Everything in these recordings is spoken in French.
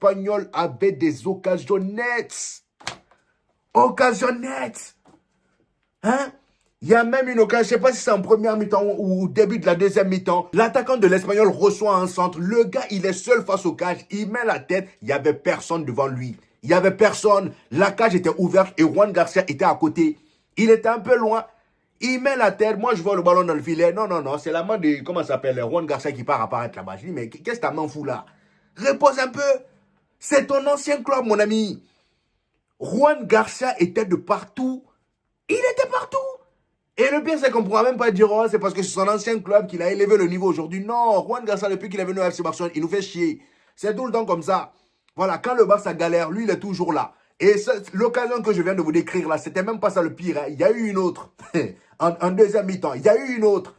l'Espagnol avait des occasions nettes. Occasions nettes. Hein? Il y a même une occasion, je ne sais pas si c'est en première mi-temps ou au début de la deuxième mi-temps. L'attaquant de l'Espagnol reçoit un centre. Le gars, il est seul face au cage. Il met la tête. Il n'y avait personne devant lui. Il n'y avait personne. La cage était ouverte et Juan Garcia était à côté. Il était un peu loin. Il met la tête. Moi, je vois le ballon dans le filet. Non, non, non. C'est la main de, comment ça s'appelle, Juan Garcia qui part apparaître là-bas. Je dis, mais qu'est-ce que ta main fout là? Repose un peu. C'est ton ancien club, mon ami. Juan Garcia était de partout. Il était partout. Et le pire, c'est qu'on ne pourra même pas dire, oh, c'est parce que c'est son ancien club qu'il a élevé le niveau aujourd'hui. Non, Juan Garcia, depuis qu'il est venu au FC Barcelone, il nous fait chier. C'est tout le temps comme ça. Voilà, quand le Barça galère, lui, il est toujours là. Et l'occasion que je viens de vous décrire là, c'était même pas ça le pire. Hein. Il y a eu une autre. en deuxième mi-temps, il y a eu une autre.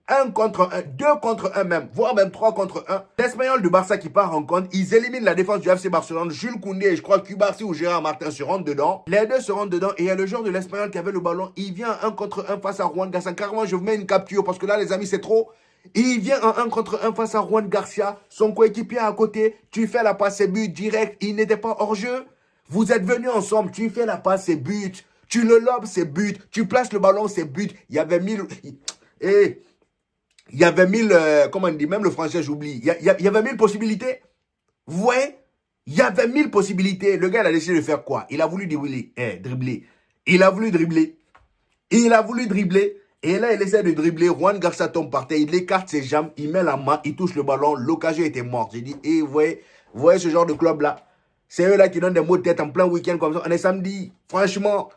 1 contre 1, 2 contre 1 même, voire même 3 contre 1. L'Espagnol du Barça qui part en compte, ils éliminent la défense du FC Barcelone. Jules Koundé et je crois Cubarsí ou Gérard Martin se rendent dedans. Les deux se rendent dedans et il y a le joueur de l'Espagnol qui avait le ballon. Il vient en 1 contre 1 face à Juan Garcia. Carrément, je vous mets une capture parce que là, les amis, c'est trop. Il vient en 1 contre 1 face à Juan Garcia. Son coéquipier à côté. Tu fais la passe et but direct. Il n'était pas hors jeu. Vous êtes venus ensemble. Tu fais la passe et but. Tu le lobes, c'est but. Tu places le ballon, c'est but. Il y avait 1000... Et... il y avait 1000, comment on dit, même le français j'oublie, il y avait 1000 possibilités. Vous voyez? Il y avait 1000 possibilités. Le gars, il a décidé de faire quoi? Il a voulu dribbler. Dribbler. Il a voulu dribbler. Il a voulu dribbler. Et là, il essaie de dribbler. Juan Garcia tombe par terre. Il écarte ses jambes. Il met la main. Il touche le ballon. L'occasion était morte. J'ai dit, vous voyez ce genre de club-là? C'est eux là qui donnent des mots de tête en plein week-end comme ça. On est samedi. Franchement,